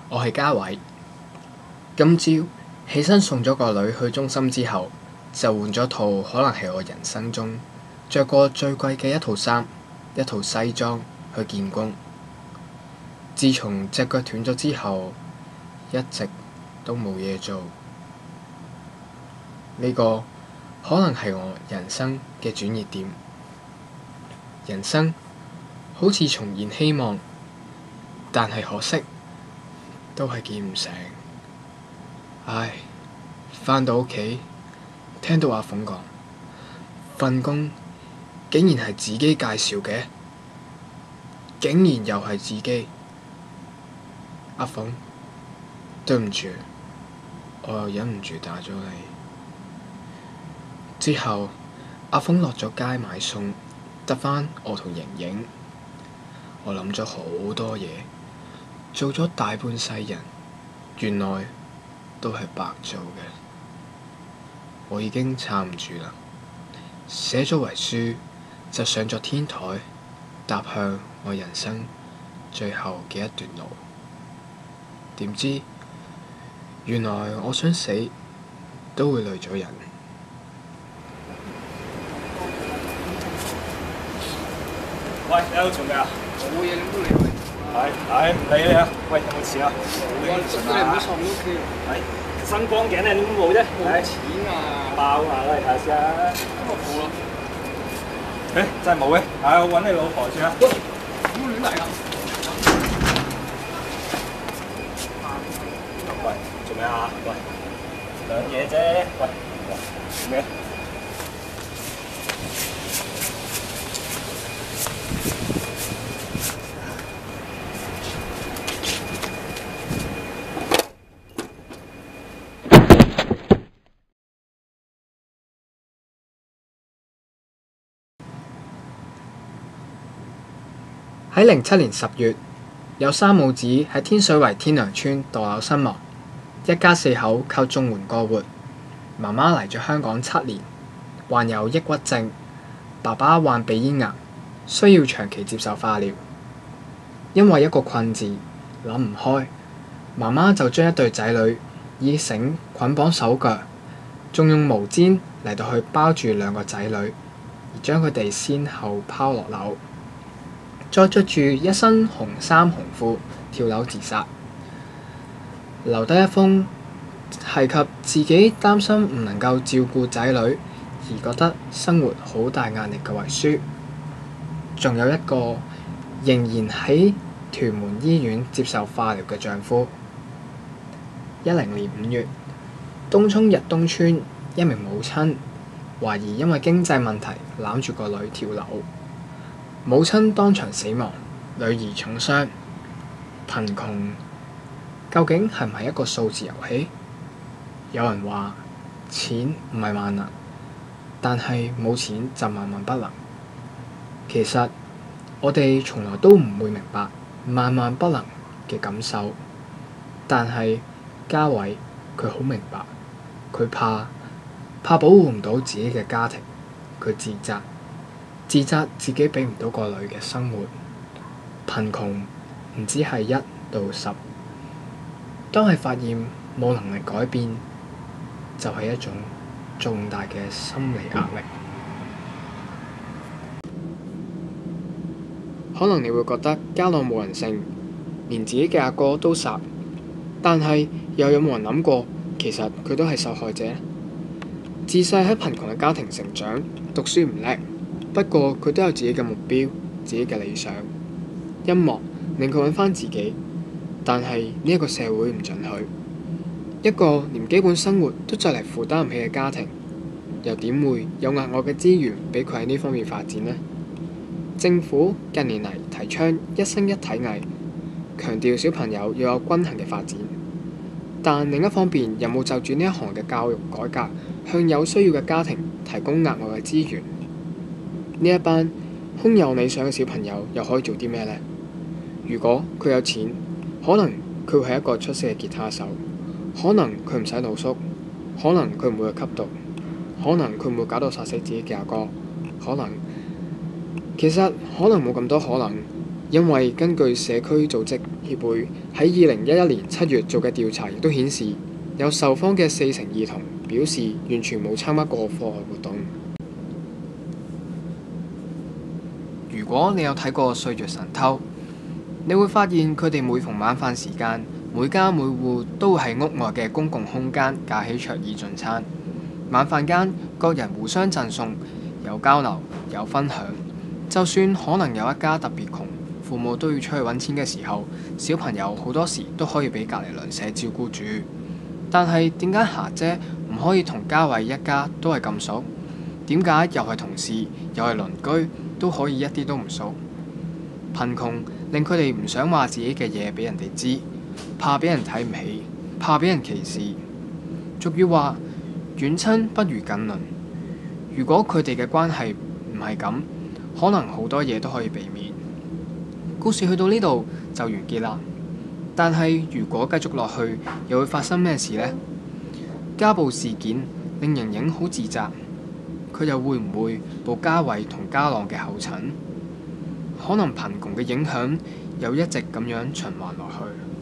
我係嘉偉。今朝起身送咗個女去中心之後，就換咗套可能係我人生中着過最貴嘅一套衫，一套西裝去見工。自從隻腳斷咗之後，一直都冇嘢做。呢個可能係我人生嘅轉捩點。人生好似重燃希望，但係可惜都係見唔成。唉，返到屋企，聽到阿鳳講份工竟然係自己介紹嘅，竟然又係自己。阿鳳，對唔住，我又忍唔住打咗你。之後，阿鳳落咗街買餸，得返我同瑩瑩。我諗咗好多嘢，做咗大半世人，原來都係白做嘅。我已經撐唔住啦，寫咗遺書就上咗天台，踏向我人生最後嘅一段路。點知原來我想死都會累咗人。喂，你喺度做咩啊？冇嘢，你唔好理佢。唔理你啊！喂，有冇錢啊？你唔好送屋企。新光頸你點冇啫？冇錢啊！爆下啦，你睇下先啊！咁我付咯。真係冇嘅。我揾你老婆先啊！唔好亂嚟啊！喂，做咩啊？喂，兩嘢啫。喂，做咩？喺07年10月，有3母子喺天水圍天良村墮樓身亡，一家4口靠綜援過活。媽媽嚟咗香港7年，患有抑鬱症，爸爸患鼻咽癌，需要長期接受化療。因為一個困字，諗唔開，媽媽就將一對仔女以繩捆綁手腳，仲用毛氈嚟到去包住2個仔女，而將佢哋先後拋落樓。再着住一身紅衫紅褲跳樓自殺，留低一封提及自己擔心唔能夠照顧仔女而覺得生活好大壓力嘅遺書。仲有一個仍然喺屯門醫院接受化療嘅丈夫。10年5月，東涌日東村一名母親懷疑因為經濟問題攬住個女跳樓。母親當場死亡，女兒重傷。貧窮究竟係唔係一個數字遊戲？有人話錢唔係萬能，但係冇錢就萬萬不能。其實我哋從來都唔會明白萬萬不能嘅感受，但係嘉偉佢好明白，佢怕保護唔到自己嘅家庭，佢自責自己俾唔到個女嘅生活。貧窮唔止係1到10，當係發現冇能力改變，就係一種重大嘅心理壓力。可能你會覺得家朗冇人性，連自己嘅阿哥都殺，但係又有冇人諗過，其實佢都係受害者？自細喺貧窮嘅家庭成長，讀書唔叻。不過佢都有自己嘅目標，自己嘅理想。音樂令佢揾返自己，但係呢一個社會唔准許。一個連基本生活都就嚟負擔唔起嘅家庭，又點會有額外嘅資源俾佢喺呢方面發展呢？政府近年嚟提倡一生一體藝，強調小朋友要有均衡嘅發展，但另一方面又冇就住呢一行嘅教育改革，向有需要嘅家庭提供額外嘅資源。呢一班空有理想嘅小朋友又可以做啲咩呢？如果佢有錢，可能佢會係一個出色嘅吉他手，可能佢唔使露宿，可能佢唔會去吸毒，可能佢唔會搞到殺死自己嘅阿哥，其實可能冇咁多可能，因為根據社區組織協會喺2011年7月做嘅調查，亦都顯示有受訪嘅4成兒童表示完全冇參加過課外活動。如果你有睇過《歲月神偷》，你會發現佢哋每逢晚飯時間，每家每戶都會喺屋外嘅公共空間架起桌椅進餐。晚飯間，各人互相贈送，有交流，有分享。就算可能有一家特別窮，父母都要出去揾錢嘅時候，小朋友好多時都可以俾隔離鄰舍照顧住。但係點解霞姐唔可以同嘉偉一家都係咁熟？點解又係同事又係鄰居都可以一啲都唔熟？貧窮令佢哋唔想話自己嘅嘢俾人哋知，怕俾人睇唔起，怕俾人歧視。俗語話遠親不如近鄰。如果佢哋嘅關係唔係咁，可能好多嘢都可以避免。故事去到呢度就完結啦。但係如果繼續落去，又會發生咩事呢？家暴事件令瑩瑩好自責，佢又會唔會步嘉偉同嘉朗嘅後塵？可能貧窮嘅影響又一直咁樣循環落去。